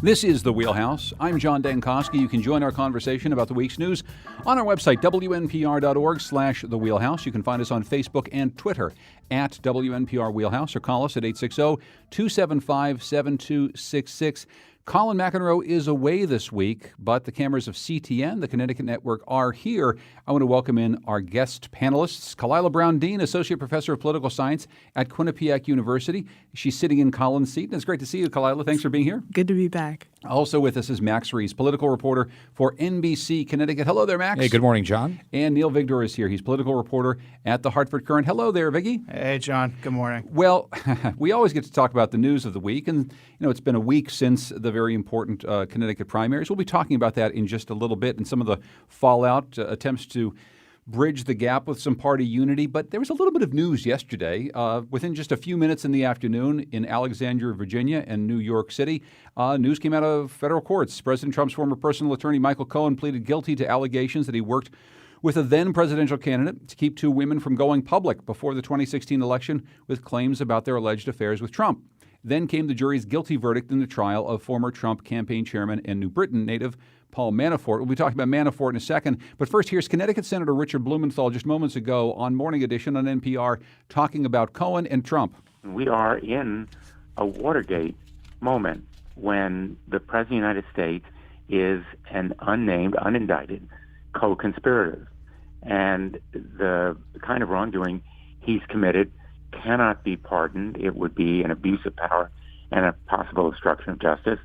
This is The Wheelhouse. I'm John Dankosky. You can join our conversation about the week's news on our website, wnpr.org/The Wheelhouse. You can find us on Facebook and Twitter at WNPR Wheelhouse, or call us at 860-275-7266. Colin McEnroe is away this week, but the cameras of CTN, the Connecticut Network, are here. I want to welcome in our guest panelists. Kalila Brown-Dean, Associate Professor of Political Science at Quinnipiac University. She's sitting in Colin's seat, and it's great to see you, Kalila. Thanks for being here. Good to be back. Also with us is Max Reese, political reporter for NBC Connecticut. Hello there, Max. Hey, good morning, John. And Neil Vigdor is here. He's political reporter at the Hartford Courant. Hello there, Viggy. Hey, John. Good morning. Well, we always get to talk about the news of the week, and it's been a week since the very important Connecticut primaries. We'll be talking about that in just a little bit and some of the fallout, attempts to bridge the gap with some party unity. But there was a little bit of news yesterday, within just a few minutes in the afternoon in Alexandria, Virginia and New York City. News came out of federal courts. President Trump's former personal attorney, Michael Cohen, pleaded guilty to allegations that he worked with a then presidential candidate to keep two women from going public before the 2016 election with claims about their alleged affairs with Trump. Then came the jury's guilty verdict in the trial of former Trump campaign chairman and New Britain native Paul Manafort. We'll be talking about Manafort in a second. But first, here's Connecticut Senator Richard Blumenthal just moments ago on Morning Edition on NPR talking about Cohen and Trump. We are in a Watergate moment when the President of the United States is an unnamed, unindicted co-conspirator. And the kind of wrongdoing he's committed cannot be pardoned. It would be an abuse of power and a possible obstruction of justice.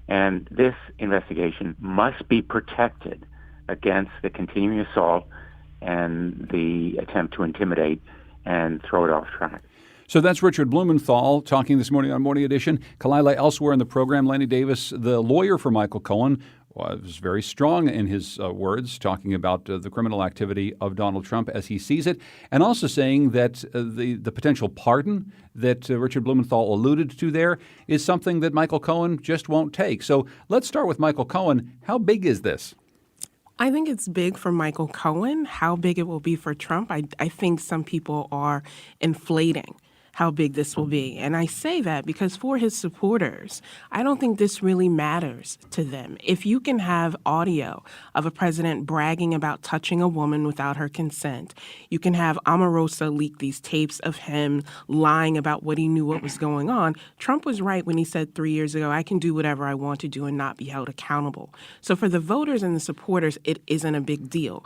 And this investigation must be protected against the continuing assault and the attempt to intimidate and throw it off track. So that's Richard Blumenthal talking this morning on Morning Edition. Kalila elsewhere in the program, Lanny Davis, the lawyer for Michael Cohen, was very strong in his words, talking about the criminal activity of Donald Trump as he sees it, and also saying that the potential pardon that Richard Blumenthal alluded to there is something that Michael Cohen just won't take. So let's start with Michael Cohen. How big is this? I think it's big for Michael Cohen. How big it will be for Trump, I think some people are inflating how big this will be. And I say that because for his supporters, I don't think this really matters to them. If you can have audio of a president bragging about touching a woman without her consent, you can have Omarosa leak these tapes of him lying about what he knew what was going on. Trump was right when he said 3 years ago, I can do whatever I want to do and not be held accountable. So for the voters and the supporters, it isn't a big deal.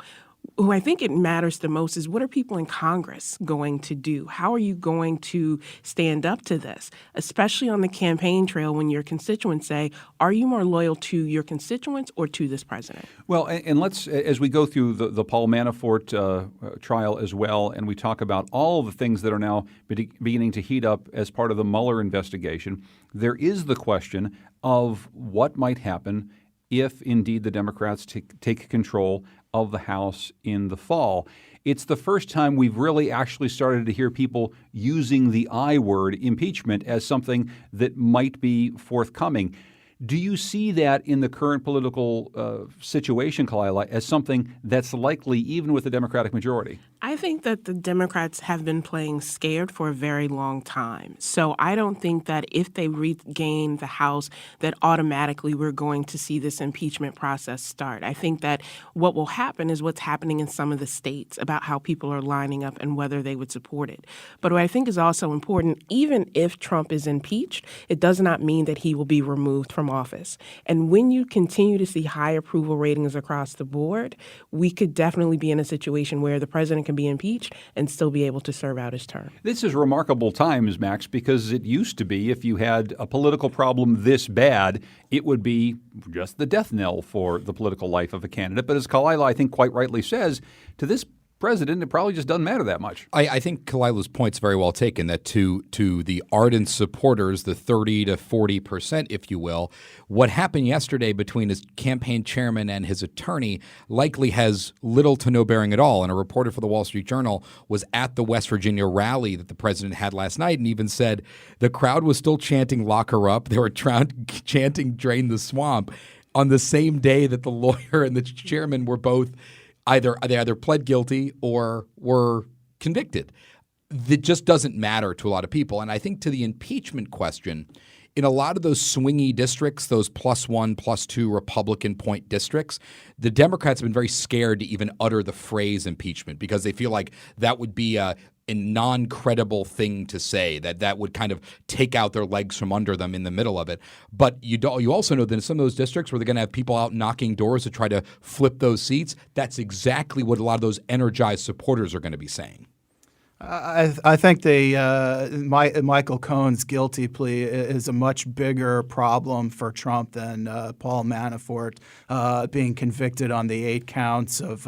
Who I think it matters the most is what are people in Congress going to do? How are you going to stand up to this, especially on the campaign trail when your constituents say, are you more loyal to your constituents or to this president? Well, and let's, as we go through the Paul Manafort trial as well, and we talk about all the things that are now beginning to heat up as part of the Mueller investigation, there is the question of what might happen if indeed the Democrats take control of the House in the fall. It's the first time we've really actually started to hear people using the I word, impeachment, as something that might be forthcoming. Do you see that in the current political situation, Kalila, as something that's likely even with the Democratic majority? I think that the Democrats have been playing scared for a very long time. So I don't think that if they regain the House, that automatically we're going to see this impeachment process start. I think that what will happen is what's happening in some of the states about how people are lining up and whether they would support it. But what I think is also important, even if Trump is impeached, it does not mean that he will be removed from office. And when you continue to see high approval ratings across the board, we could definitely be in a situation where the president can be impeached and still be able to serve out his term. This is remarkable times, Max, because it used to be if you had a political problem this bad, it would be just the death knell for the political life of a candidate. But as Kalila, I think, quite rightly says, to this president, it probably just doesn't matter that much. I think Kalila's point's very well taken, that to the ardent supporters, the 30 to 40%, if you will, what happened yesterday between his campaign chairman and his attorney likely has little to no bearing at all. And a reporter for the Wall Street Journal was at the West Virginia rally that the president had last night and even said the crowd was still chanting "lock her up." They were chanting "drain the swamp" on the same day that the lawyer and the chairman were both they either pled guilty or were convicted. That just doesn't matter to a lot of people. And I think to the impeachment question, in a lot of those swingy districts, those +1, +2 Republican point districts, the Democrats have been very scared to even utter the phrase impeachment because they feel like that would be a non-credible thing to say, that would kind of take out their legs from under them in the middle of it. But you also know that in some of those districts where they're going to have people out knocking doors to try to flip those seats, that's exactly what a lot of those energized supporters are going to be saying. I think Michael Cohen's guilty plea is a much bigger problem for Trump than Paul Manafort being convicted on the 8 counts of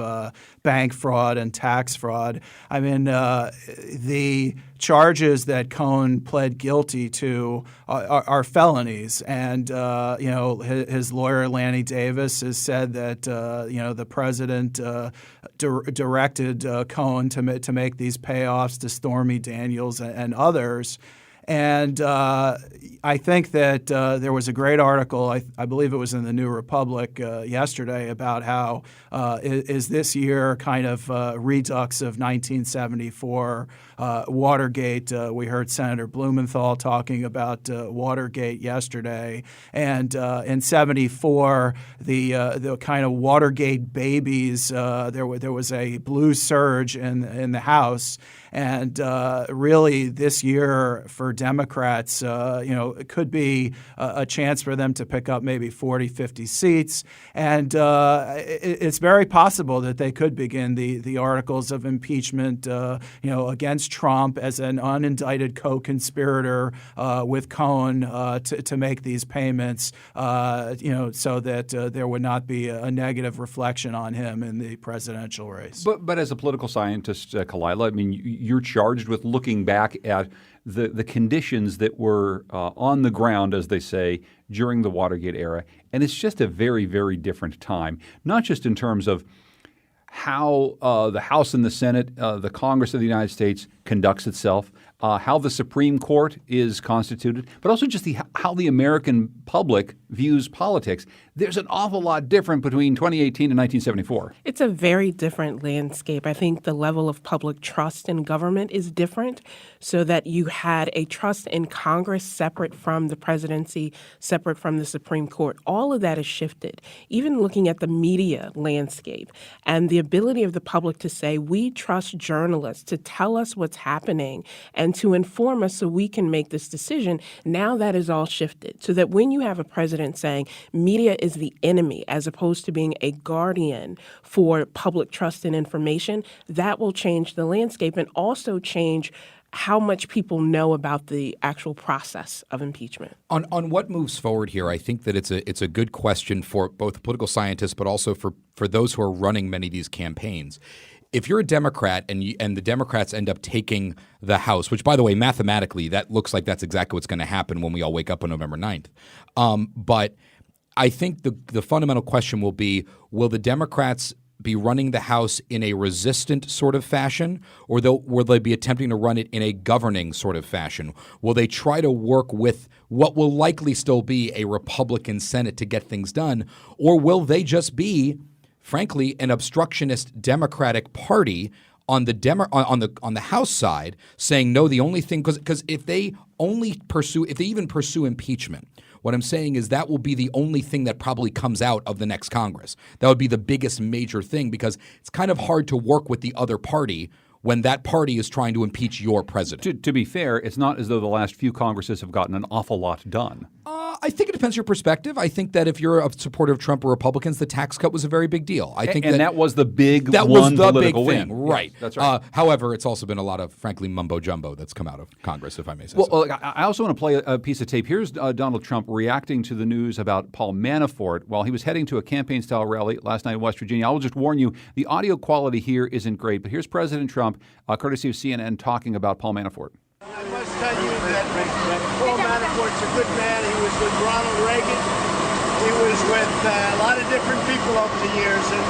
bank fraud and tax fraud. I mean, the charges that Cohen pled guilty to are felonies, and his lawyer Lanny Davis has said that the president directed Cohen to make these payoffs to Stormy Daniels and others. And I think that there was a great article, I believe it was in the New Republic yesterday, about how is this year kind of redux of 1974 Watergate. We heard Senator Blumenthal talking about Watergate yesterday. And in 74, the kind of Watergate babies, there was a blue surge in the House. And really, this year for Democrats, it could be a chance for them to pick up maybe 40, 50 seats. And it's very possible that they could begin the articles of impeachment, against Trump as an unindicted co-conspirator with Cohen to make these payments, so that there would not be a negative reflection on him in the presidential race. But as a political scientist, Kalila, I mean, you're charged with looking back at the conditions that were on the ground, as they say, during the Watergate era. And it's just a very, very different time, not just in terms of how the House and the Senate, the Congress of the United States conducts itself, how the Supreme Court is constituted, but also just how the American public views politics. There's an awful lot different between 2018 and 1974. It's a very different landscape. I think the level of public trust in government is different, so that you had a trust in Congress separate from the presidency, separate from the Supreme Court. All of that has shifted. Even looking at the media landscape and the ability of the public to say, we trust journalists to tell us what's happening and to inform us so we can make this decision. Now that is all shifted, so that when you have a president saying media is the enemy as opposed to being a guardian for public trust and information, that will change the landscape and also change how much people know about the actual process of impeachment. On what moves forward here, I think that it's a good question for both political scientists, but also for those who are running many of these campaigns. If you're a Democrat and the Democrats end up taking the House, which, by the way, mathematically, that looks like that's exactly what's going to happen when we all wake up on November 9th. But I think the fundamental question will be, will the Democrats be running the House in a resistant sort of fashion, or will they be attempting to run it in a governing sort of fashion? Will they try to work with what will likely still be a Republican Senate to get things done, or will they just be, frankly, an obstructionist Democratic Party on the House side, saying no? The only thing, because if they even pursue impeachment, what I'm saying is that will be the only thing that probably comes out of the next Congress. That would be the biggest major thing, because it's kind of hard to work with the other party when that party is trying to impeach your president. To be fair, it's not as though the last few Congresses have gotten an awful lot done. I think it depends on your perspective. I think that if you're a supporter of Trump or Republicans, the tax cut was a very big deal. I think that was the big that one was the political big thing, win. right? Yes, that's right. However, it's also been a lot of, frankly, mumbo jumbo that's come out of Congress, if I may say so. Well, I also want to play a piece of tape. Here's Donald Trump reacting to the news about Paul Manafort while he was heading to a campaign-style rally last night in West Virginia. I will just warn you, the audio quality here isn't great, but here's President Trump, courtesy of CNN, talking about Paul Manafort. I must tell you that Paul Manafort's a good man. He was with Ronald Reagan. He was with a lot of different people over the years, and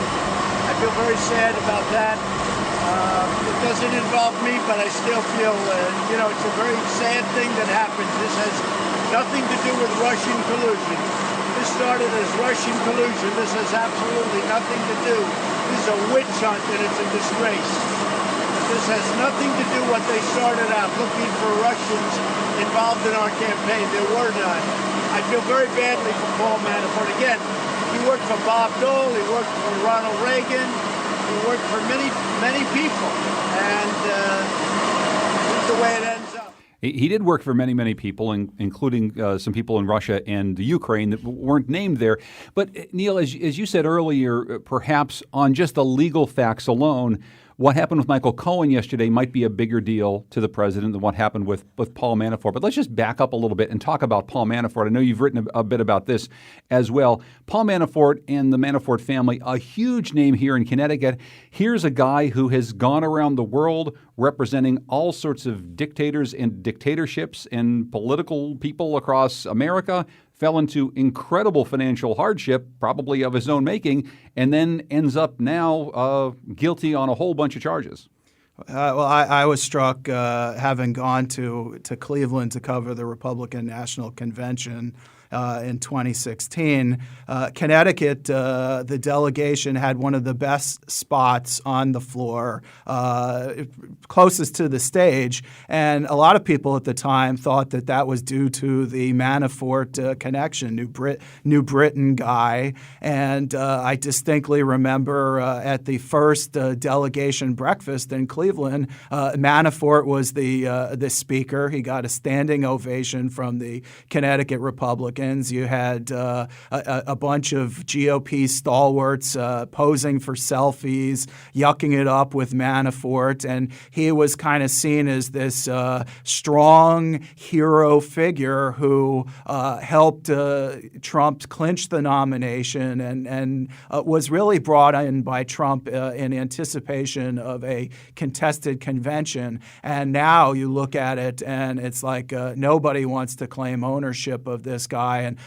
I feel very sad about that. It doesn't involve me, but I still feel, it's a very sad thing that happened. This has nothing to do with Russian collusion. This started as Russian collusion. This has absolutely nothing to do. This is a witch hunt, and it's a disgrace. This has nothing to do what they started out looking for Russians involved in our campaign. There were none. I feel very badly for Paul Manafort. Again, he worked for Bob Dole. He worked for Ronald Reagan. He worked for many people. And this is the way it ends up. He did work for many people, including some people in Russia and the Ukraine that weren't named there. But, Neil, as you said earlier, perhaps on just the legal facts alone, what happened with Michael Cohen yesterday might be a bigger deal to the president than what happened with Paul Manafort. But let's just back up a little bit and talk about Paul Manafort. I know you've written a bit about this as well. Paul Manafort and the Manafort family, a huge name here in Connecticut. Here's a guy who has gone around the world representing all sorts of dictators and dictatorships and political people across America, fell into incredible financial hardship, probably of his own making, and then ends up now guilty on a whole bunch of charges. Well, I was struck having gone to Cleveland to cover the Republican National Convention in 2016. Connecticut, the delegation had one of the best spots on the floor, closest to the stage, and a lot of people at the time thought that was due to the Manafort connection, New Britain guy. And I distinctly remember at the first delegation breakfast in Cleveland, Manafort was the speaker. He got a standing ovation from the Connecticut Republicans. You had a bunch of GOP stalwarts posing for selfies, yucking it up with Manafort, and he was kind of seen as this strong hero figure who helped Trump clinch the nomination and was really brought in by Trump in anticipation of a contested convention. And now you look at it and it's like nobody wants to claim ownership of this guy. And,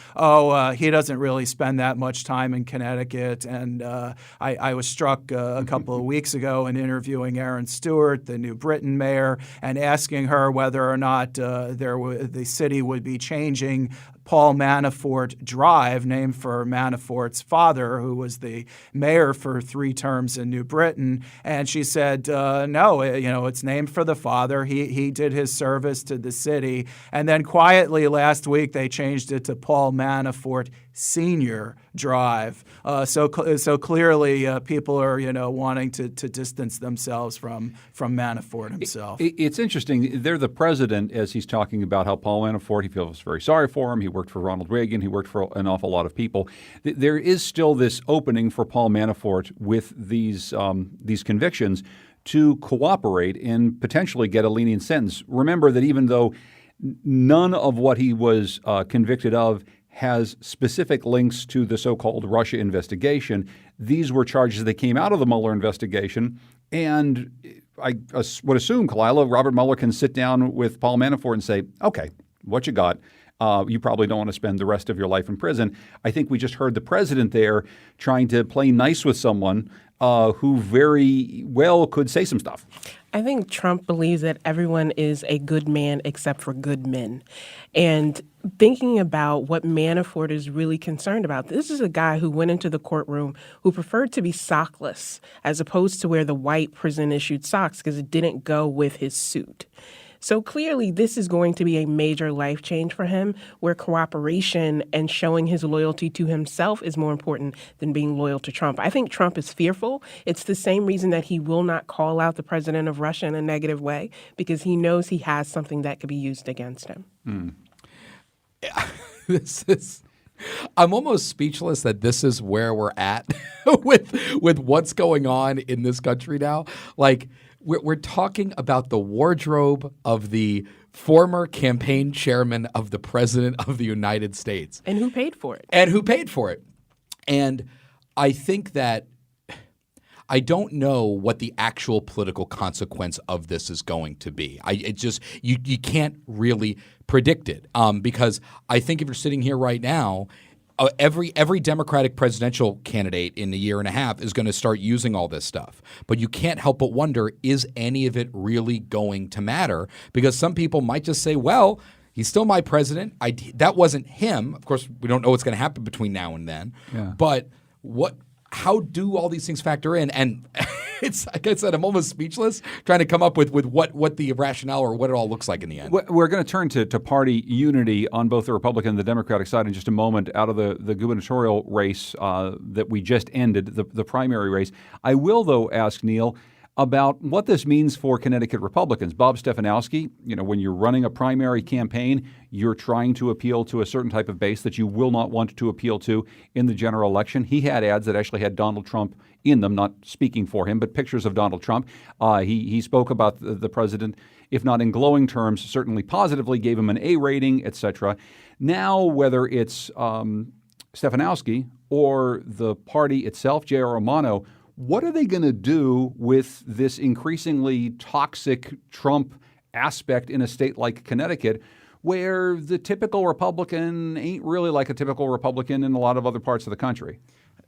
he doesn't really spend that much time in Connecticut. And I was struck a couple of weeks ago in interviewing Erin Stewart, the New Britain mayor, and asking her whether or not the city would be changing Paul Manafort Drive, named for Manafort's father, who was the mayor for 3 terms in New Britain. And she said, no, it's named for the father. He did his service to the city. And then quietly last week, they changed it to Paul Manafort Senior Drive. So clearly people are, wanting to distance themselves from Manafort himself. It's interesting. They're the president, as he's talking about how Paul Manafort, he feels very sorry for him. He worked for Ronald Reagan. He worked for an awful lot of people. There is still this opening for Paul Manafort with these convictions to cooperate and potentially get a lenient sentence. Remember that even though none of what he was convicted of has specific links to the so-called Russia investigation, these were charges that came out of the Mueller investigation. And I would assume, Kalila, Robert Mueller can sit down with Paul Manafort and say, okay, what you got? You probably don't want to spend the rest of your life in prison. I think we just heard the president there trying to play nice with someone who very well could say some stuff. I think Trump believes that everyone is a good man except for good men. And thinking about what Manafort is really concerned about, this is a guy who went into the courtroom who preferred to be sockless as opposed to wear the white prison-issued socks because it didn't go with his suit. So clearly, this is going to be a major life change for him, where cooperation and showing his loyalty to himself is more important than being loyal to Trump. I think Trump is fearful. It's the same reason that he will not call out the president of Russia in a negative way, because he knows he has something that could be used against him. I'm almost speechless that this is where we're at with what's going on in this country now. Like, we're talking about the wardrobe of the former campaign chairman of the president of the United States. And who paid for it. And I think that I don't know what the actual political consequence of this is going to be. You can't really predict it because I think if you're sitting here right now, every Democratic presidential candidate in a year and a half is going to start using all this stuff. But you can't help but wonder, is any of it really going to matter? Because some people might just say, well, he's still my president. That wasn't him. Of course, we don't know what's going to happen between now and then. Yeah. But how do all these things factor in? And It's like I said, I'm almost speechless trying to come up with what the rationale or what it all looks like in the end. We're going to turn to party unity on both the Republican and the Democratic side in just a moment out of the gubernatorial race that we just ended, the primary race. I will, though, ask Neil about what this means for Connecticut Republicans. Bob Stefanowski, when you're running a primary campaign, you're trying to appeal to a certain type of base that you will not want to appeal to in the general election. He had ads that actually had Donald Trump in them, not speaking for him, but pictures of Donald Trump. He spoke about the president, if not in glowing terms, certainly positively, gave him an A rating, etc. Now, whether it's Stefanowski or the party itself, J.R. Romano, what are they going to do with this increasingly toxic Trump aspect in a state like Connecticut, where the typical Republican ain't really like a typical Republican in a lot of other parts of the country?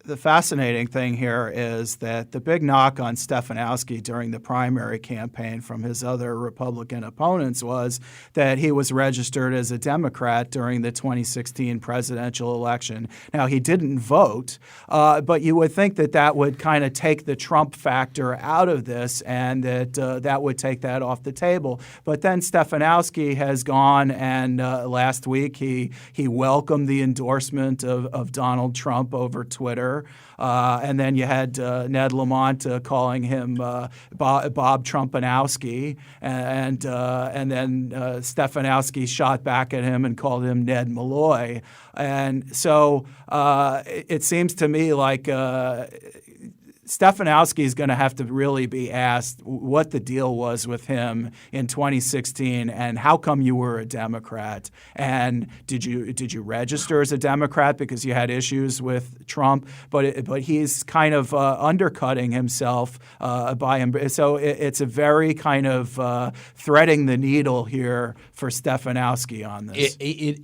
The fascinating thing here is that the big knock on Stefanowski during the primary campaign from his other Republican opponents was that he was registered as a Democrat during the 2016 presidential election. Now, he didn't vote, but you would think that that would kind of take the Trump factor out of this and that that would take that off the table. But then Stefanowski has gone and last week he welcomed the endorsement of Donald Trump over Twitter. And then you had Ned Lamont calling him Bob Trumpanowski, and then Stefanowski shot back at him and called him Ned Malloy. And so it seems to me like Stefanowski is going to have to really be asked what the deal was with him in 2016 and how come you were a Democrat, and did you register as a Democrat because you had issues with Trump? But he's kind of undercutting himself by him. So it's a very kind of threading the needle here for Stefanowski on this.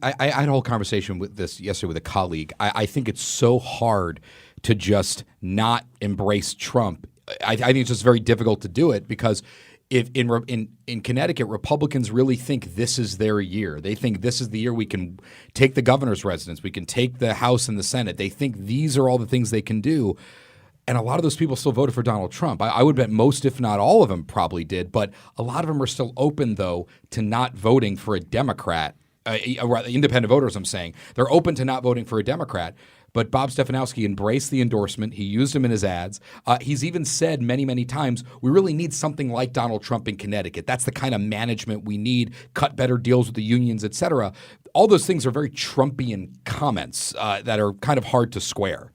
I had a whole conversation with this yesterday with a colleague. I think it's so hard to just not embrace Trump. I think it's just very difficult to do it because if in Connecticut, Republicans really think this is their year. They think this is the year we can take the governor's residence, we can take the House and the Senate. They think these are all the things they can do. And a lot of those people still voted for Donald Trump. I would bet most, if not all of them, probably did. But a lot of them are still open, though, to not voting for a Democrat. Independent voters, I'm saying. They're open to not voting for a Democrat. But Bob Stefanowski embraced the endorsement. He used him in his ads. He's even said many, many times, we really need something like Donald Trump in Connecticut. That's the kind of management we need, cut better deals with the unions, et cetera. All those things are very Trumpian comments that are kind of hard to square.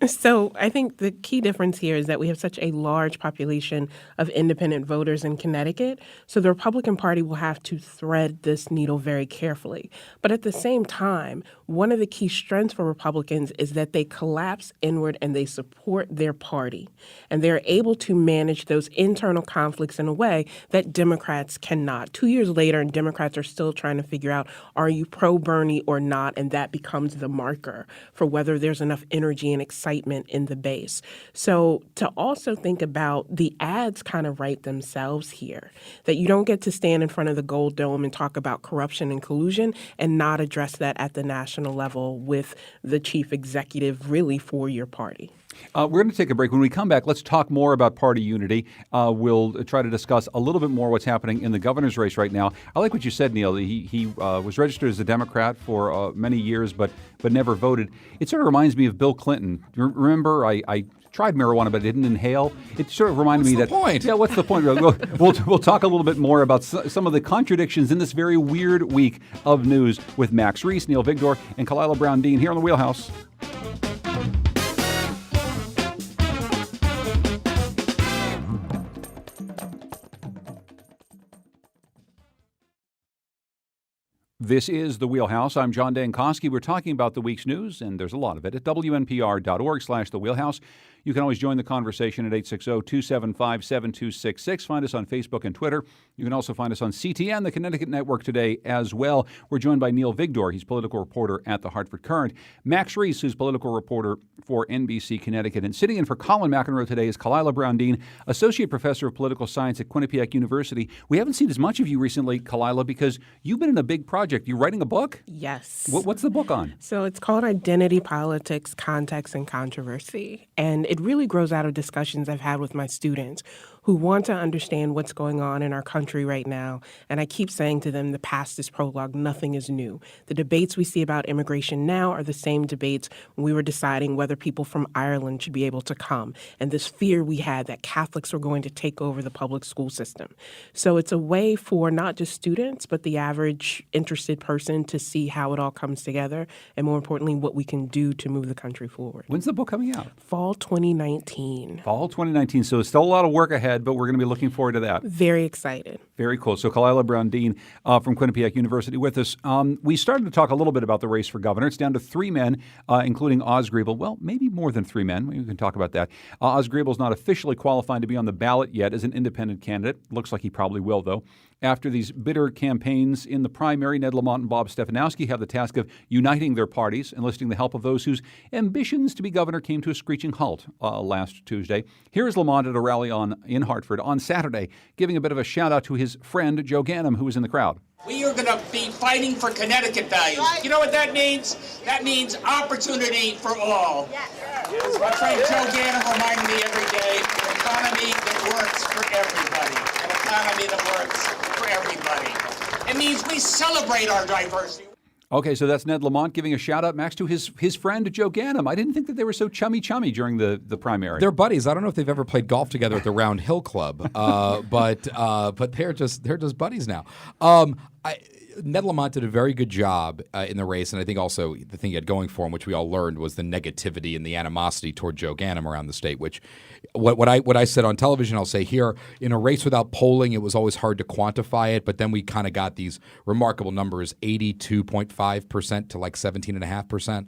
So I think the key difference here is that we have such a large population of independent voters in Connecticut. So the Republican Party will have to thread this needle very carefully. But at the same time, one of the key strengths for Republicans is that they collapse inward and they support their party. And they're able to manage those internal conflicts in a way that Democrats cannot. 2 years later, and Democrats are still trying to figure out, are you pro-Bernie or not? And that becomes the marker for whether there's enough energy and excitement in the base. So to also think about the ads kind of write themselves here, that you don't get to stand in front of the Gold Dome and talk about corruption and collusion and not address that at the national level with the chief executive really for your party. We're going to take a break. When we come back, let's talk more about party unity. We'll try to discuss a little bit more what's happening in the governor's race right now. I like what you said, Neil. He was registered as a Democrat for many years, but never voted. It sort of reminds me of Bill Clinton. Remember, I tried marijuana, but I didn't inhale. It sort of reminded me that. What's the point? Yeah, what's the point? We'll talk a little bit more about some of the contradictions in this very weird week of news with Max Reese, Neil Vigdor, and Kalila Brown-Dean here on The Wheelhouse. This is The Wheelhouse. I'm John Dankosky. We're talking about the week's news, and there's a lot of it, at wnpr.org/The Wheelhouse. You can always join the conversation at 860-275-7266. Find us on Facebook and Twitter. You can also find us on CTN, the Connecticut Network, today as well. We're joined by Neil Vigdor. He's political reporter at the Hartford Courant. Max Reese, who's political reporter for NBC Connecticut. And sitting in for Colin McEnroe today is Kalila Brown-Dean, Associate Professor of Political Science at Quinnipiac University. We haven't seen as much of you recently, Kalila, because you've been in a big project project. You're writing a book? Yes. What's the book on? So it's called Identity Politics, Context, and Controversy. And it really grows out of discussions I've had with my students who want to understand what's going on in our country right now. And I keep saying to them, the past is prologue, nothing is new. The debates we see about immigration now are the same debates when we were deciding whether people from Ireland should be able to come, and this fear we had that Catholics were going to take over the public school system. So it's a way for not just students, but the average interested person to see how it all comes together, and more importantly, what we can do to move the country forward. When's the book coming out? Fall 2019. Fall 2019. So it's still a lot of work ahead, but we're going to be looking forward to that. Very excited. Very cool. So Kalila Brown-Dean from Quinnipiac University with us. We started to talk a little bit about the race for governor. It's down to 3 men, including Oz Griebel. Well, maybe more than 3 men. We can talk about that. Oz Griebel's not officially qualified to be on the ballot yet as an independent candidate. Looks like he probably will, though. After these bitter campaigns in the primary, Ned Lamont and Bob Stefanowski have the task of uniting their parties, enlisting the help of those whose ambitions to be governor came to a screeching halt last Tuesday. Here is Lamont at a rally in Hartford on Saturday, giving a bit of a shout-out to his friend Joe Ganim, who was in the crowd. We are going to be fighting for Connecticut values. Right. You know what that means? That means opportunity for all. Yes. My friend Joe Ganim reminded me every day, an economy that works for everybody. An economy that works for everybody. It means we celebrate our diversity. Okay, so that's Ned Lamont giving a shout-out, Max, to his friend Joe Ganim. I didn't think that they were so chummy during the primary. They're buddies. I don't know if they've ever played golf together at the Round Hill Club, but they're just buddies now. Ned Lamont did a very good job in the race, and I think also the thing he had going for him, which we all learned, was the negativity and the animosity toward Joe Ganim around the state. Which, what I said on television, I'll say here: in a race without polling, it was always hard to quantify it. But then we kind of got these remarkable numbers: 82.5% to like 17.5%.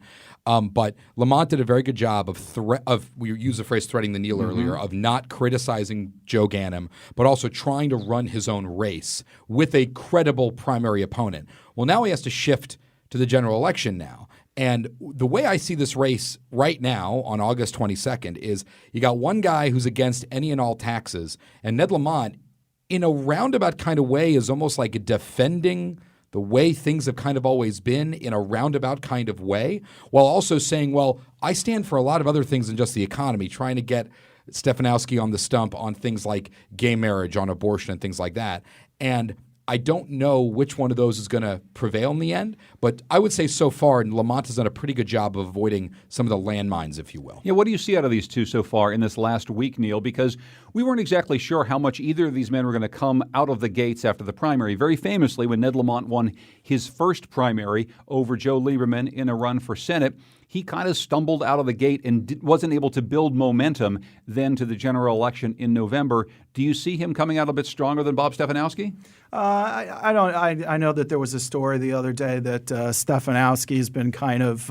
But Lamont did a very good job of we used the phrase threading the needle earlier, of not criticizing Joe Ganim, but also trying to run his own race with a credible primary opponent. Well, now he has to shift to the general election now. And the way I see this race right now on August 22nd is you got one guy who's against any and all taxes, and Ned Lamont, in a roundabout kind of way, is almost like defending the way things have kind of always been in a roundabout kind of way, while also saying, well, I stand for a lot of other things than just the economy, trying to get Stefanowski on the stump on things like gay marriage, on abortion, and things like that. And I don't know which one of those is going to prevail in the end, but I would say so far Lamont has done a pretty good job of avoiding some of the landmines, if you will. Yeah, what do you see out of these two so far in this last week, Neil? Because we weren't exactly sure how much either of these men were going to come out of the gates after the primary. Very famously, when Ned Lamont won his first primary over Joe Lieberman in a run for Senate, he kind of stumbled out of the gate and wasn't able to build momentum then to the general election in November. Do you see him coming out a bit stronger than Bob Stefanowski? I don't. I know that there was a story the other day that Stefanowski's been kind of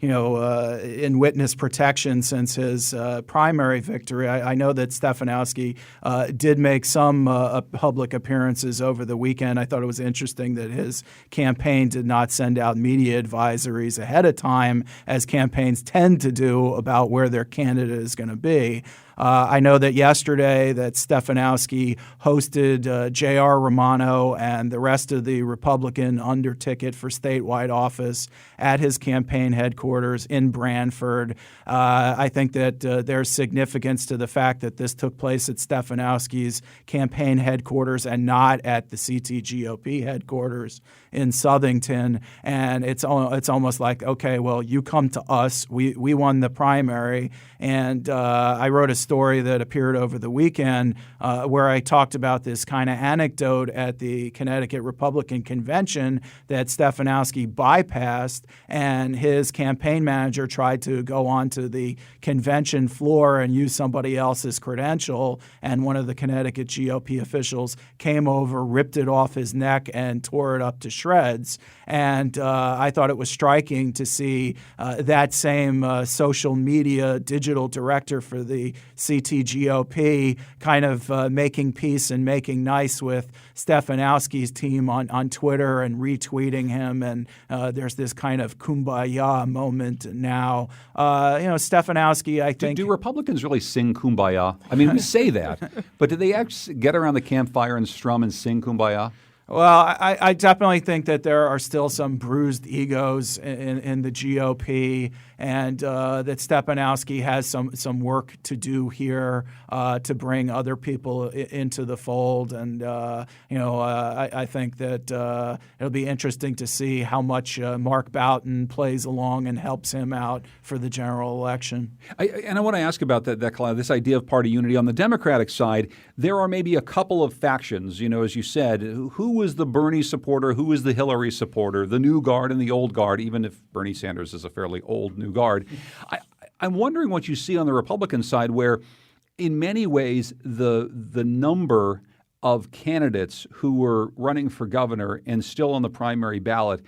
in witness protection since his primary victory. I know that Stefanowski did make some public appearances over the weekend. I thought it was interesting that his campaign did not send out media advisories ahead of time, as campaigns tend to do, about where their candidate is going to be. I know that yesterday that Stefanowski hosted J.R. Romano and the rest of the Republican under ticket for statewide office at his campaign headquarters in Branford. I think that there's significance to the fact that this took place at Stefanowski's campaign headquarters and not at the CTGOP headquarters in Southington. And it's almost like, okay, well, you come to us. We won the primary. And I wrote a story that appeared over the weekend where I talked about this kind of anecdote at the Connecticut Republican Convention that Stefanowski bypassed, and his campaign manager tried to go onto the convention floor and use somebody else's credential, and one of the Connecticut GOP officials came over, ripped it off his neck, and tore it up to shreds. And I thought it was striking to see that same social media digital director for the CTGOP kind of making peace and making nice with Stefanowski's team on Twitter and retweeting him. And there's this kind of kumbaya moment now. Stefanowski, I think. Do Republicans really sing kumbaya? I mean, we say that, but do they actually get around the campfire and strum and sing kumbaya? Well, I definitely think that there are still some bruised egos in the GOP, and that Stefanowski has some work to do here to bring other people into the fold. And I think that it'll be interesting to see how much Mark Boughton plays along and helps him out for the general election. I want to ask about this idea of party unity on the Democratic side. There are maybe a couple of factions, as you said. Who was the Bernie supporter? Who was the Hillary supporter? The new guard and the old guard, even if Bernie Sanders is a fairly old new guard. I'm wondering what you see on the Republican side, where in many ways the number of candidates who were running for governor and still on the primary ballot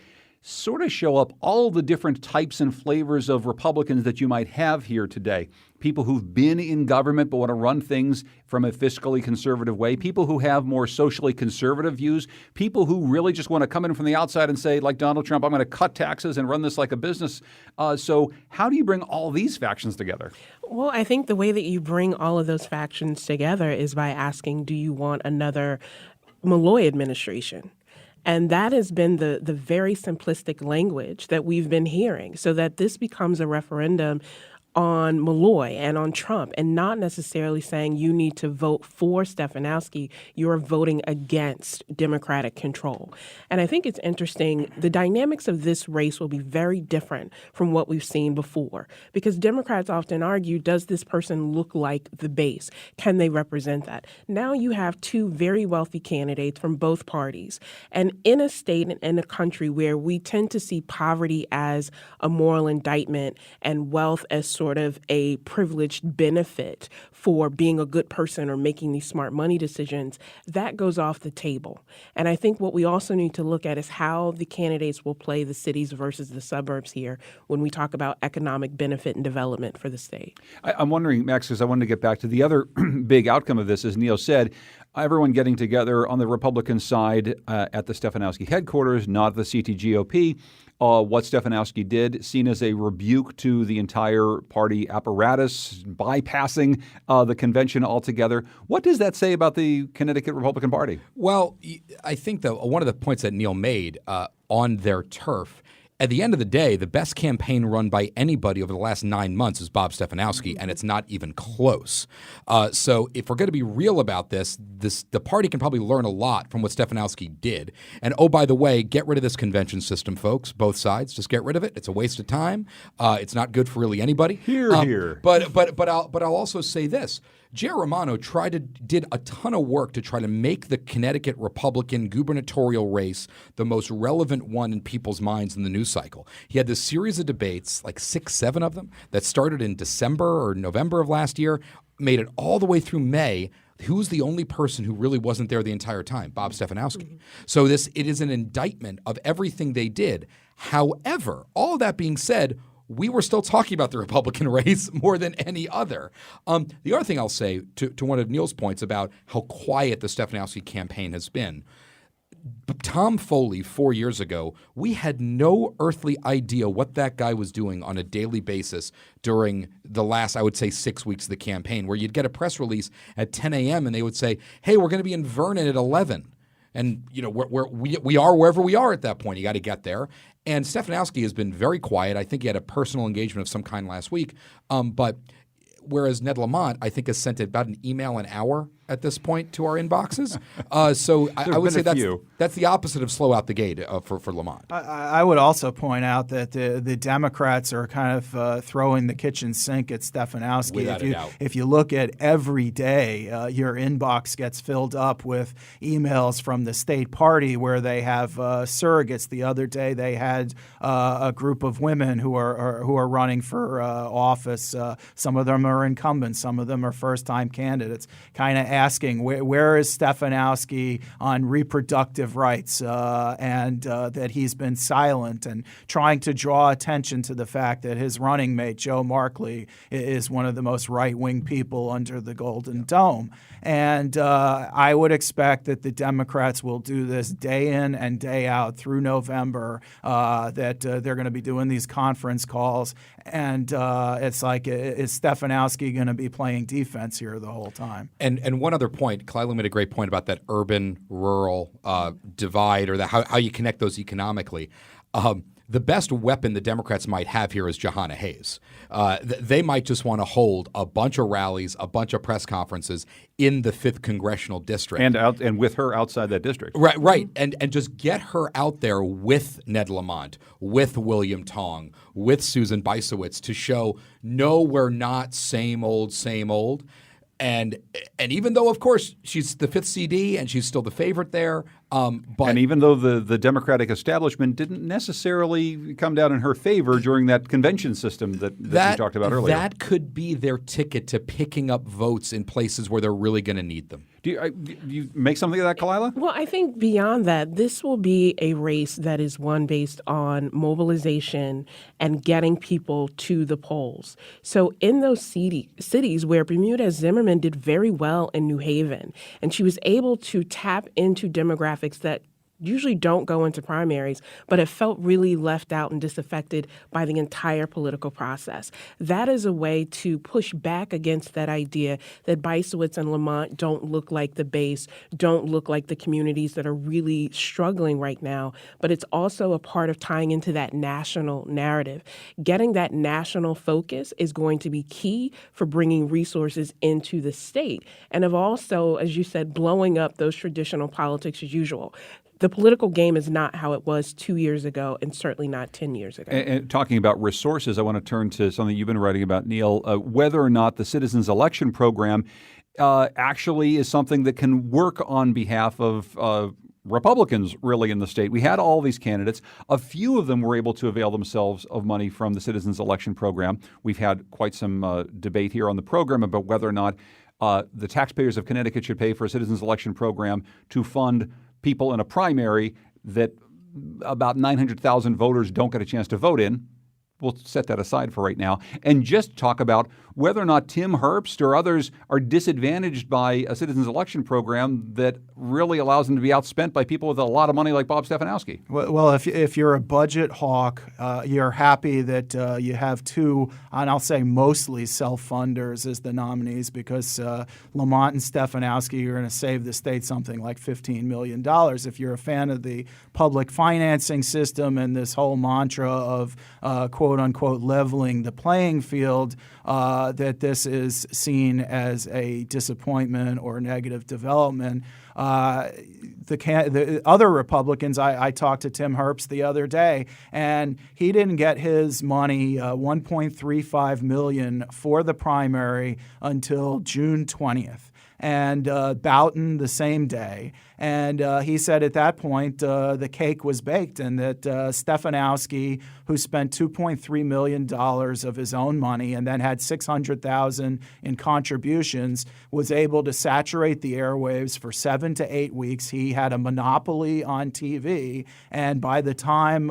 sort of show up all the different types and flavors of Republicans that you might have here today. People who've been in government but want to run things from a fiscally conservative way, people who have more socially conservative views, people who really just want to come in from the outside and say, like Donald Trump, I'm going to cut taxes and run this like a business. So how do you bring all these factions together? Well, I think the way that you bring all of those factions together is by asking, do you want another Malloy administration? And that has been the very simplistic language that we've been hearing, so that this becomes a referendum on Malloy and on Trump, and not necessarily saying you need to vote for Stefanowski. You're voting against Democratic control. And I think it's interesting. The dynamics of this race will be very different from what we've seen before, because Democrats often argue, does this person look like the base? Can they represent that? Now you have two very wealthy candidates from both parties. And in a state and in a country where we tend to see poverty as a moral indictment and wealth as sort of a privileged benefit for being a good person or making these smart money decisions, that goes off the table. And I think what we also need to look at is how the candidates will play the cities versus the suburbs here when we talk about economic benefit and development for the state. I'm wondering, Max, because I wanted to get back to the other big outcome of this, as Neil said, everyone getting together on the Republican side at the Stefanowski headquarters, not the CTGOP. What Stefanowski did, seen as a rebuke to the entire party apparatus, bypassing the convention altogether. What does that say about the Connecticut Republican Party? Well, I think one of the points that Neil made on their turf, at the end of the day, the best campaign run by anybody over the last 9 months is Bob Stefanowski, and it's not even close. So if we're going to be real about this, the party can probably learn a lot from what Stefanowski did. And oh, by the way, get rid of this convention system, folks, both sides. Just get rid of it. It's a waste of time. It's not good for really anybody. Here. But I'll also say this. Jer Romano did a ton of work to try to make the Connecticut Republican gubernatorial race the most relevant one in people's minds in the news cycle. He had this series of debates, like 6, 7 of them, that started in December or November of last year, made it all the way through May. Who's the only person who really wasn't there the entire time? Bob Stefanowski. Mm-hmm. So it is an indictment of everything they did. However, all that being said, we were still talking about the Republican race more than any other. The other thing I'll say to one of Neil's points about how quiet the Stefanowski campaign has been, Tom Foley 4 years ago, we had no earthly idea what that guy was doing on a daily basis during the last, I would say, 6 weeks of the campaign, where you'd get a press release at 10 a.m. and they would say, hey, we're going to be in Vernon at 11. And, we are wherever we are at that point. You got to get there. And Stefanowski has been very quiet. I think he had a personal engagement of some kind last week. But whereas Ned Lamont, I think, has sent about an email an hour at this point to our inboxes. So I would say that's the opposite of slow out the gate for Lamont. I would also point out that the Democrats are kind of throwing the kitchen sink at Stefanowski. Without a doubt. If you look at every day, your inbox gets filled up with emails from the state party where they have surrogates. The other day they had a group of women who are running for office. Some of them are incumbents. Some of them are first-time candidates. Kind of asking where is Stefanowski on reproductive rights and that he's been silent, and trying to draw attention to the fact that his running mate, Joe Markley, is one of the most right-wing people under the Golden Dome. And I would expect that the Democrats will do this day in and day out through November, that they're going to be doing these conference calls. And it's like, is Stefanowski going to be playing defense here the whole time? And one other point. Kalila made a great point about that urban-rural divide, or how you connect those economically. The best weapon the Democrats might have here is Jahana Hayes. They might just want to hold a bunch of rallies, a bunch of press conferences in the 5th Congressional District. And with her outside that district. Right. And just get her out there with Ned Lamont, with William Tong, with Susan Bisowitz to show, no, we're not same old. And even though, of course, she's the 5th CD and she's still the favorite there, and even though the Democratic establishment didn't necessarily come down in her favor during that convention system that we talked about earlier. That could be their ticket to picking up votes in places where they're really going to need them. Do you make something of that, Kalila? Well, I think beyond that, this will be a race that is one based on mobilization and getting people to the polls. So in those cities where Bermuda Zimmerman did very well in New Haven, and she was able to tap into demographics that usually don't go into primaries, but have felt really left out and disaffected by the entire political process. That is a way to push back against that idea that Bisowitz and Lamont don't look like the base, don't look like the communities that are really struggling right now, but it's also a part of tying into that national narrative. Getting that national focus is going to be key for bringing resources into the state, and of also, as you said, blowing up those traditional politics as usual. The political game is not how it was 2 years ago, and certainly not 10 years ago. And talking about resources, I want to turn to something you've been writing about, Neil, whether or not the Citizens Election Program actually is something that can work on behalf of Republicans really in the state. We had all these candidates. A few of them were able to avail themselves of money from the Citizens Election Program. We've had quite some debate here on the program about whether or not the taxpayers of Connecticut should pay for a Citizens Election Program to fund people in a primary that about 900,000 voters don't get a chance to vote in. We'll set that aside for right now and just talk about whether or not Tim Herbst or others are disadvantaged by a citizens election program that really allows them to be outspent by people with a lot of money like Bob Stefanowski. Well, if you're a budget hawk, you're happy that you have two, and I'll say mostly self-funders as the nominees, because Lamont and Stefanowski are going to save the state something like $15 million. If you're a fan of the public financing system and this whole mantra of quote-unquote leveling the playing field, that this is seen as a disappointment or negative development. The other Republicans, I talked to Tim Herbst the other day, and he didn't get his money, $1.35 million for the primary until June 20th. And Boughton the same day. And he said at that point the cake was baked, and that Stefanowski, who spent $2.3 million of his own money and then had $600,000 in contributions, was able to saturate the airwaves for 7 to 8 weeks. He had a monopoly on TV, and by the time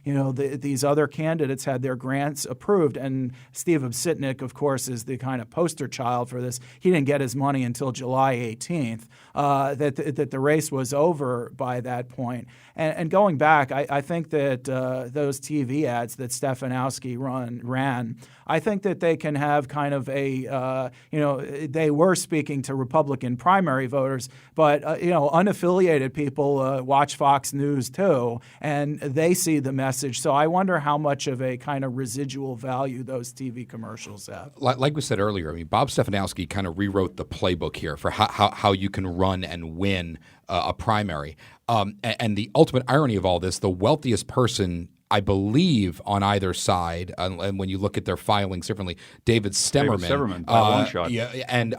these other candidates had their grants approved, and Steve Obsitnik, of course, is the kind of poster child for this, he didn't get his money until July 18th, that the race was over by that point. And going back, I think that those TV ads that Stefanowski ran, I think that they can have kind of a, they were speaking to Republican primary voters, but, unaffiliated people watch Fox News too, and they see the message. So I wonder how much of a kind of residual value those TV commercials have. Like we said earlier, I mean, Bob Stefanowski kind of rewrote the playbook here for how you can run and win a primary. And the ultimate irony of all this, the wealthiest person, I believe, on either side, and when you look at their filings differently, David Stemmerman. By one shot. Yeah, and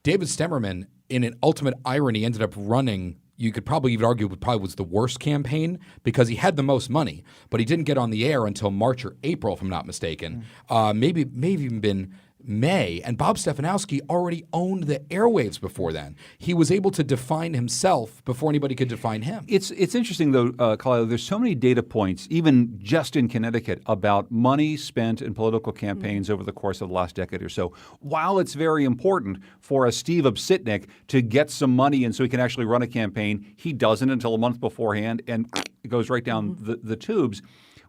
David Stemmerman, in an ultimate irony, ended up running. You could probably even argue it probably was the worst campaign because he had the most money, but he didn't get on the air until March or April, if I'm not mistaken. Maybe even been May, and Bob Stefanowski already owned the airwaves before then. He was able to define himself before anybody could define him. It's interesting, though, Kalila, there's so many data points, even just in Connecticut, about money spent in political campaigns over the course of the last decade or so. While it's very important for a Steve Obsitnik to get some money in so he can actually run a campaign, he doesn't until a month beforehand, and it goes right down the tubes.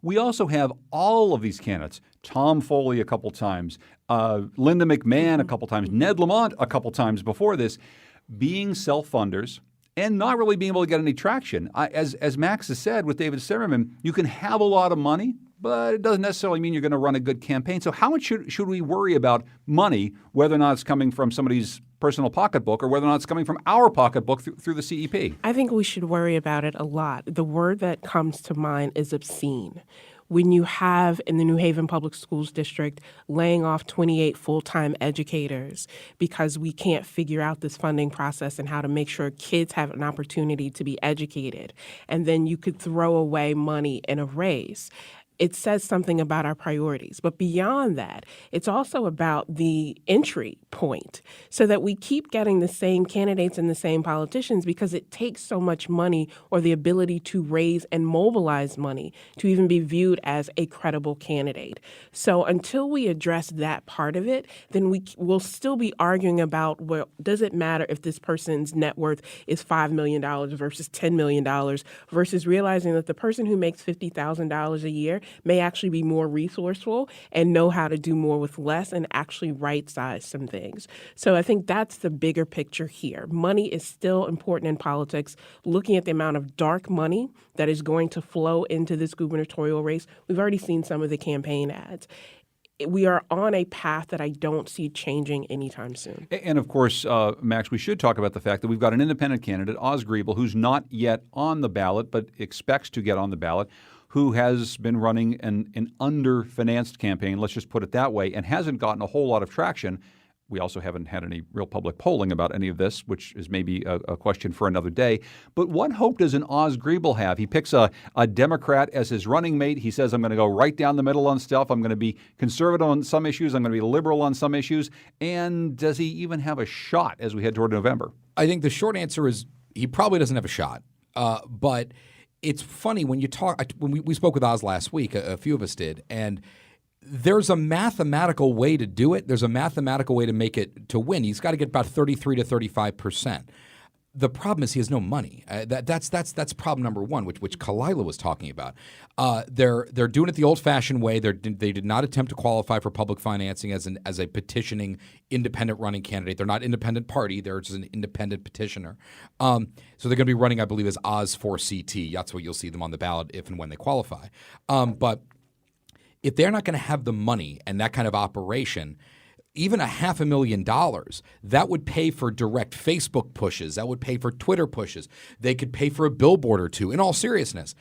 We also have all of these candidates, Tom Foley a couple times, Linda McMahon a couple times, Ned Lamont a couple times before this, being self-funders and not really being able to get any traction. As Max has said with David Silverman, you can have a lot of money, but it doesn't necessarily mean you're going to run a good campaign. So how much should we worry about money, whether or not it's coming from somebody's personal pocketbook or whether or not it's coming from our pocketbook through the CEP? I think we should worry about it a lot. The word that comes to mind is obscene. When you have in the New Haven Public Schools District laying off 28 full-time educators because we can't figure out this funding process and how to make sure kids have an opportunity to be educated, and then you could throw away money in a race, it says something about our priorities. But beyond that, it's also about the entry point so that we keep getting the same candidates and the same politicians, because it takes so much money or the ability to raise and mobilize money to even be viewed as a credible candidate. So until we address that part of it, then we'll still be arguing about, well, does it matter if this person's net worth is $5 million versus $10 million versus realizing that the person who makes $50,000 a year may actually be more resourceful and know how to do more with less and actually right-size some things. So I think that's the bigger picture here. Money is still important in politics. Looking at the amount of dark money that is going to flow into this gubernatorial race, we've already seen some of the campaign ads. We are on a path that I don't see changing anytime soon. And of course, Max, we should talk about the fact that we've got an independent candidate, Oz Griebel, who's not yet on the ballot but expects to get on the ballot, who has been running an under-financed campaign, let's just put it that way, and hasn't gotten a whole lot of traction. We also haven't had any real public polling about any of this, which is maybe a question for another day. But what hope does an Oz Griebel have? He picks a Democrat as his running mate. He says, I'm going to go right down the middle on stuff. I'm going to be conservative on some issues. I'm going to be liberal on some issues. And does he even have a shot as we head toward November? I think the short answer is he probably doesn't have a shot. But it's funny when you talk. When we spoke with Oz last week, a few of us did, and there's a mathematical way to do it. There's a mathematical way to make it to win. He's got to get about 33 to 35%. The problem is he has no money. That's problem number one, which Kalila was talking about. They're doing it the old-fashioned way. They did not attempt to qualify for public financing as a petitioning independent running candidate. They're not independent party. They're just an independent petitioner. So they're going to be running, I believe, as Oz for CT. That's what you'll see them on the ballot if and when they qualify. But if they're not going to have the money and that kind of operation, even $500,000, that would pay for direct Facebook pushes. That would pay for Twitter pushes. They could pay for a billboard or two, in all seriousness.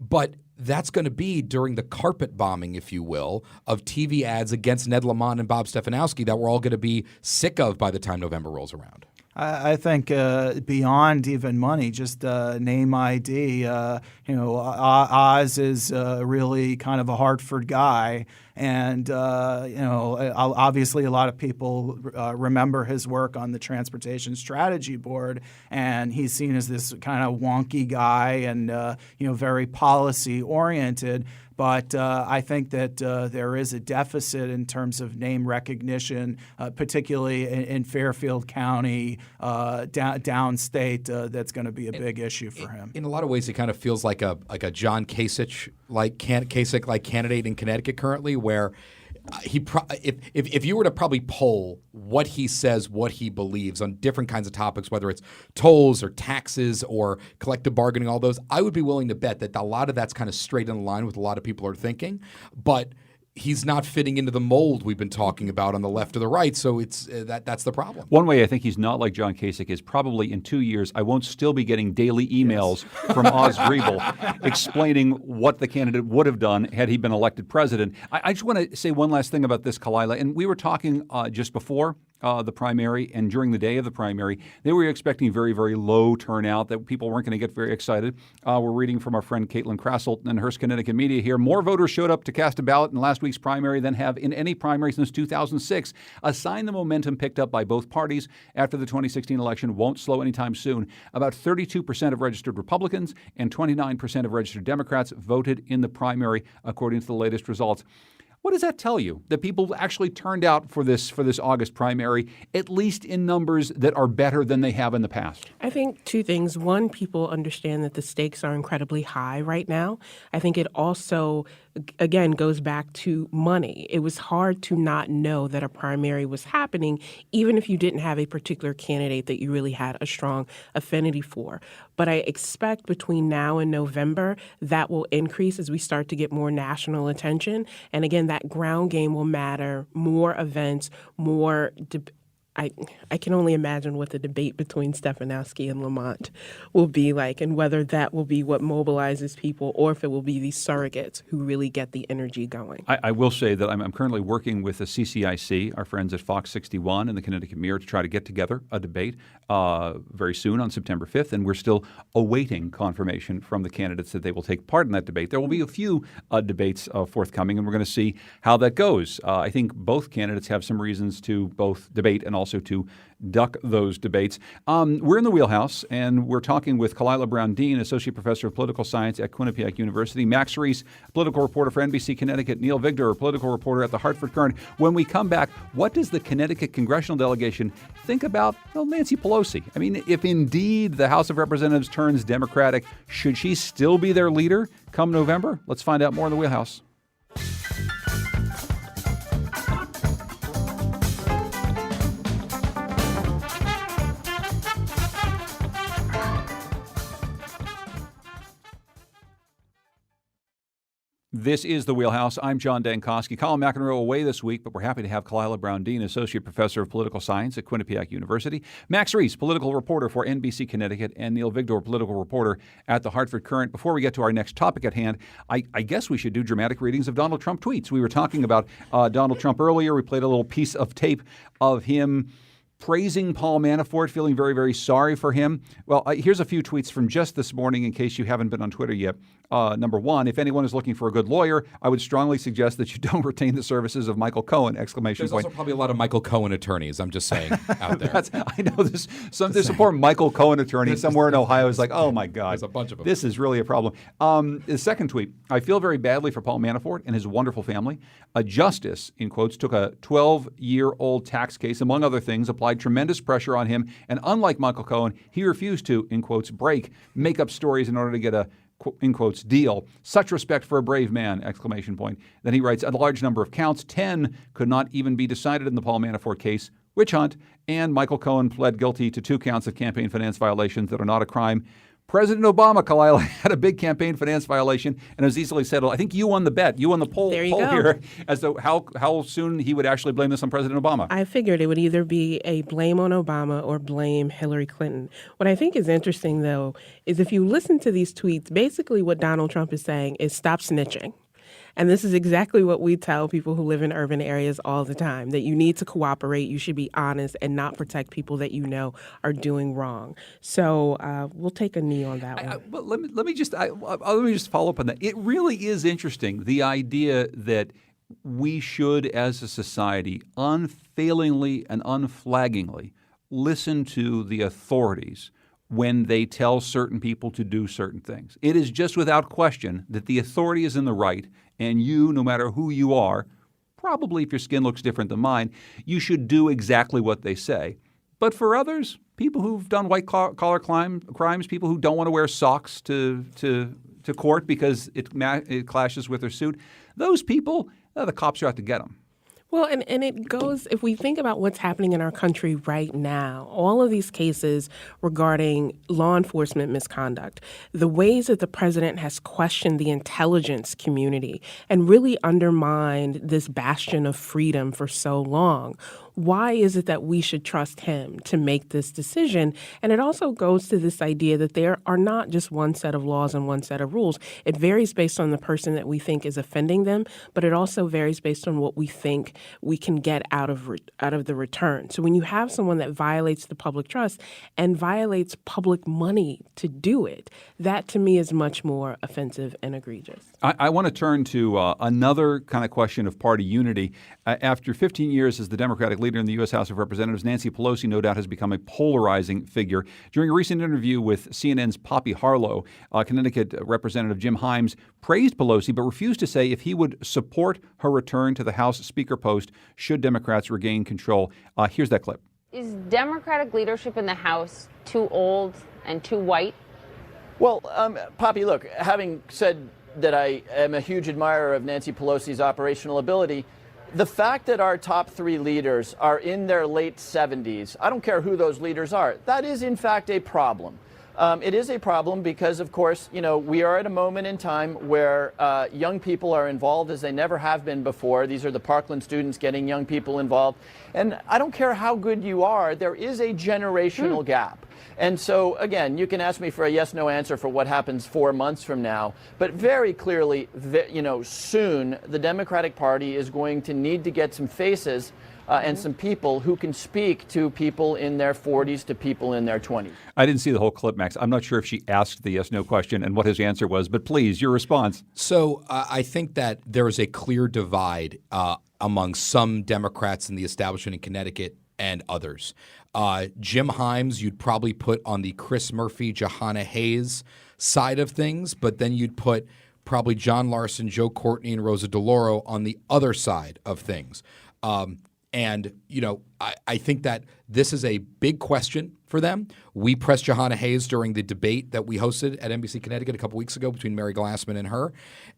But that's going to be during the carpet bombing, if you will, of TV ads against Ned Lamont and Bob Stefanowski that we're all going to be sick of by the time November rolls around. I think beyond even money, just name ID. Oz is really kind of a Hartford guy, and obviously a lot of people remember his work on the Transportation Strategy Board, and he's seen as this kind of wonky guy and very policy oriented. But I think that there is a deficit in terms of name recognition, particularly in Fairfield County, downstate. That's going to be a big issue for him. In a lot of ways, it kind of feels like a John Kasich like candidate in Connecticut currently, where if you were to probably poll what he says, what he believes on different kinds of topics, whether it's tolls or taxes or collective bargaining, all those, I would be willing to bet that a lot of that's kind of straight in line with what a lot of people are thinking. But he's not fitting into the mold we've been talking about on the left or the right, so it's that's the problem. One way I think he's not like John Kasich is probably in 2 years I won't still be getting daily emails from Oz Griebel explaining what the candidate would have done had he been elected president. I just want to say one last thing about this, Kalila, and we were talking just before the primary and during the day of the primary. They were expecting very, very low turnout, that people weren't going to get very excited. We're reading from our friend Caitlin Krasselt and Hearst Connecticut Media here. More voters showed up to cast a ballot in last week's primary than have in any primary since 2006, a sign the momentum picked up by both parties after the 2016 election won't slow anytime soon. About 32% of registered Republicans and 29% of registered Democrats voted in the primary, according to the latest results. What does that tell you? That people actually turned out for this August primary, at least in numbers that are better than they have in the past? I think two things. One, people understand that the stakes are incredibly high right now. I think it also again, goes back to money. It was hard to not know that a primary was happening, even if you didn't have a particular candidate that you really had a strong affinity for. But I expect between now and November, that will increase as we start to get more national attention. And again, that ground game will matter, more events, more I can only imagine what the debate between Stefanowski and Lamont will be like, and whether that will be what mobilizes people or if it will be these surrogates who really get the energy going. I will say that I'm currently working with the CCIC, our friends at Fox 61 and the Connecticut Mirror, to try to get together a debate very soon on September 5th, and we're still awaiting confirmation from the candidates that they will take part in that debate. There will be a few debates forthcoming, and we're going to see how that goes. I think both candidates have some reasons to both debate and also to duck those debates. We're in the wheelhouse, and we're talking with Kalila Brown-Dean, Associate Professor of Political Science at Quinnipiac University, Max Reese, political reporter for NBC Connecticut, Neil Vigdor, political reporter at the Hartford Courant. When we come back, what does the Connecticut congressional delegation think about Nancy Pelosi? I mean, if indeed the House of Representatives turns Democratic, should she still be their leader come November? Let's find out more in the wheelhouse. This is The Wheelhouse. I'm John Dankosky. Colin McEnroe away this week, but we're happy to have Kalila Brown-Dean, Associate Professor of Political Science at Quinnipiac University, Max Reese, political reporter for NBC Connecticut, and Neil Vigdor, political reporter at the Hartford Courant. Before we get to our next topic at hand, I guess we should do dramatic readings of Donald Trump tweets. We were talking about Donald Trump earlier. We played a little piece of tape of him praising Paul Manafort, feeling very, very sorry for him. Well, here's a few tweets from just this morning in case you haven't been on Twitter yet. Number one, if anyone is looking for a good lawyer, I would strongly suggest that you don't retain the services of Michael Cohen! There's also probably a lot of Michael Cohen attorneys, I'm just saying, out there. I know there's a poor Michael Cohen attorney somewhere in Ohio who's like, oh my God. There's a bunch of them. This is really a problem. The second tweet, I feel very badly for Paul Manafort and his wonderful family. A justice, in quotes, took a 12-year-old tax case, among other things, applied tremendous pressure on him, and unlike Michael Cohen, he refused to, in quotes, make up stories in order to get a, in quotes, deal. Such respect for a brave man, exclamation point. Then he writes, a large number of counts, 10, could not even be decided in the Paul Manafort case. Witch hunt, and Michael Cohen pled guilty to 2 counts of campaign finance violations that are not a crime. President Obama, Kalila, had a big campaign finance violation, and it was easily settled. I think you won the bet. You won the poll here as to how soon he would actually blame this on President Obama. I figured it would either be a blame on Obama or blame Hillary Clinton. What I think is interesting, though, is if you listen to these tweets, basically what Donald Trump is saying is stop snitching. And this is exactly what we tell people who live in urban areas all the time, that you need to cooperate, you should be honest, and not protect people that you know are doing wrong. So we'll take a knee on that one. But let me just follow up on that. It really is interesting, the idea that we should, as a society, unfailingly and unflaggingly listen to the authorities when they tell certain people to do certain things. It is just without question that the authority is in the right, and you, no matter who you are, probably if your skin looks different than mine, you should do exactly what they say. But for others, people who've done white-collar crimes, people who don't want to wear socks to court because it clashes with their suit, those people, the cops are out to get them. Well, and it goes, if we think about what's happening in our country right now, all of these cases regarding law enforcement misconduct, the ways that the president has questioned the intelligence community and really undermined this bastion of freedom for so long. Why is it that we should trust him to make this decision? And it also goes to this idea that there are not just one set of laws and one set of rules. It varies based on the person that we think is offending them, but it also varies based on what we think we can get out of the return. So when you have someone that violates the public trust and violates public money to do it, that to me is much more offensive and egregious. I want to turn to another kind of question of party unity. After 15 years as the Democratic leader in the U.S. House of Representatives, Nancy Pelosi no doubt has become a polarizing figure. During a recent interview with CNN's Poppy Harlow, Connecticut Representative Jim Himes praised Pelosi but refused to say if he would support her return to the House Speaker post should Democrats regain control. Here's that clip. Is Democratic leadership in the House too old and too white? Well, Poppy, look, having said that I am a huge admirer of Nancy Pelosi's operational ability. The fact that our top three leaders are in their late 70s, I don't care who those leaders are, that is in fact a problem. It is a problem because, of course, we are at a moment in time where young people are involved as they never have been before. These are the Parkland students getting young people involved. And I don't care how good you are, there is a generational gap. And so, again, you can ask me for a yes-no answer for what happens 4 months from now. But very clearly, soon, the Democratic Party is going to need to get some faces and some people who can speak to people in their 40s to people in their 20s. I didn't see the whole clip, Max. I'm not sure if she asked the yes-no question and what his answer was, but please, your response. So I think that there is a clear divide among some Democrats in the establishment in Connecticut and others. Jim Himes, you'd probably put on the Chris Murphy, Jahana Hayes side of things, but then you'd put probably John Larson, Joe Courtney, and Rosa DeLauro on the other side of things. I think that this is a big question for them. We pressed Jahana Hayes during the debate that we hosted at NBC Connecticut a couple weeks ago between Mary Glassman and her.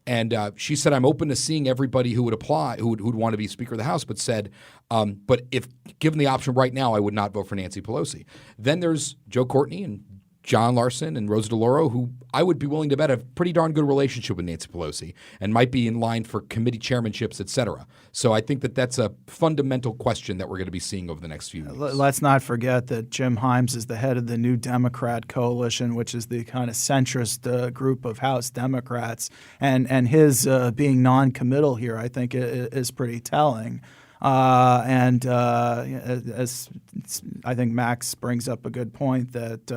And she said, I'm open to seeing everybody who would apply, who would want to be Speaker of the House, but said, but if given the option right now, I would not vote for Nancy Pelosi. Then there's Joe Courtney and John Larson and Rosa DeLauro, who I would be willing to bet have a pretty darn good relationship with Nancy Pelosi and might be in line for committee chairmanships, et cetera. So I think that that's a fundamental question that we're going to be seeing over the next few weeks. Let's not forget that Jim Himes is the head of the New Democrat Coalition, which is the kind of centrist group of House Democrats. And his being non-committal here, I think, is pretty telling. As I think Max brings up a good point that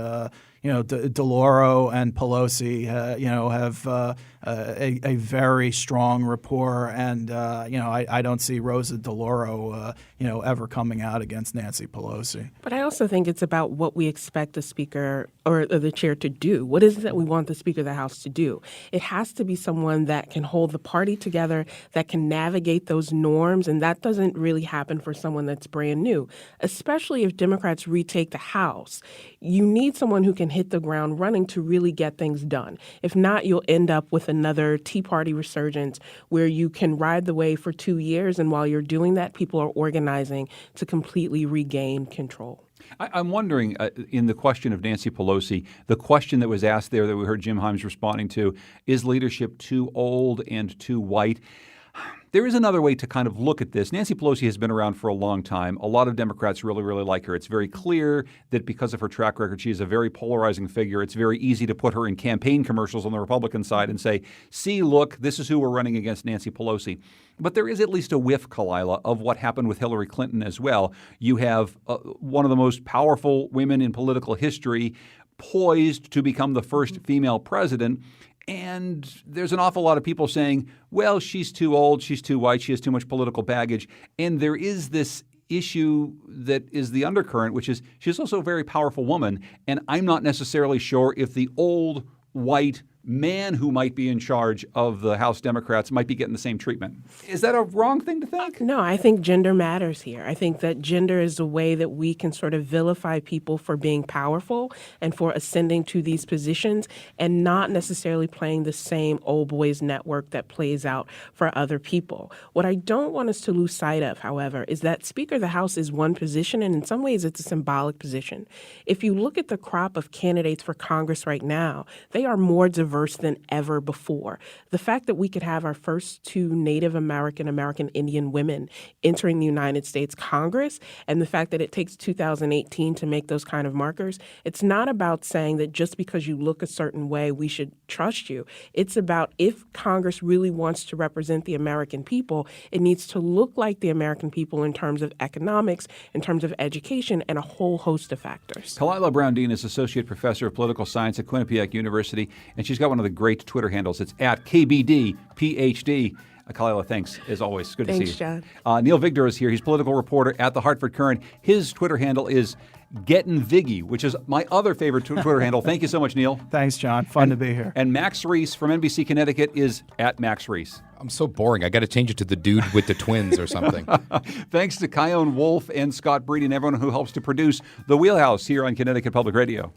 DeLauro and Pelosi have a very strong rapport, and I don't see Rosa DeLauro ever coming out against Nancy Pelosi. But I also think it's about what we expect the Speaker or the Chair to do. What is it that we want the Speaker of the House to do? It has to be someone that can hold the party together, that can navigate those norms, and that doesn't really happen for someone that's brand new, especially if Democrats retake the House. You need someone who can hit the ground running to really get things done. If not, you'll end up with another Tea Party resurgence where you can ride the wave for 2 years, and while you're doing that, people are organizing to completely regain control. I'm wondering, in the question of Nancy Pelosi, the question that was asked there that we heard Jim Himes responding to, is leadership too old and too white? There is another way to kind of look at this. Nancy Pelosi has been around for a long time. A lot of Democrats really, really like her. It's very clear that because of her track record, she is a very polarizing figure. It's very easy to put her in campaign commercials on the Republican side and say, see, look, this is who we're running against, Nancy Pelosi. But there is at least a whiff, Kalila, of what happened with Hillary Clinton as well. You have one of the most powerful women in political history poised to become the first female president. And there's an awful lot of people saying, well, she's too old, she's too white, she has too much political baggage. And there is this issue that is the undercurrent, which is she's also a very powerful woman. And I'm not necessarily sure if the old white man who might be in charge of the House Democrats might be getting the same treatment. Is that a wrong thing to think? No, I think gender matters here. I think that gender is a way that we can sort of vilify people for being powerful and for ascending to these positions and not necessarily playing the same old boys network that plays out for other people. What I don't want us to lose sight of, however, is that Speaker of the House is one position, and in some ways it's a symbolic position. If you look at the crop of candidates for Congress right now, they are more diverse than ever before. The fact that we could have our first 2 Native American Indian women entering the United States Congress, and the fact that it takes 2018 to make those kind of markers, it's not about saying that just because you look a certain way, we should trust you. It's about if Congress really wants to represent the American people, it needs to look like the American people in terms of economics, in terms of education, and a whole host of factors. Kalila Brown-Dean is Associate Professor of Political Science at Quinnipiac University, and she's got one of the great Twitter handles. It's at KBDPhD. Kalila, thanks, as always. Good to see you. Thanks, John. Neil Vigdor is here. He's political reporter at the Hartford Courant. His Twitter handle is Gettin' Viggy, which is my other favorite Twitter handle. Thank you so much, Neil. Thanks, John. Fun to be here. And Max Reese from NBC Connecticut is at Max Reese. I'm so boring. I got to change it to the dude with the twins or something. Thanks to Kyone Wolf and Scott Breed and everyone who helps to produce The Wheelhouse here on Connecticut Public Radio.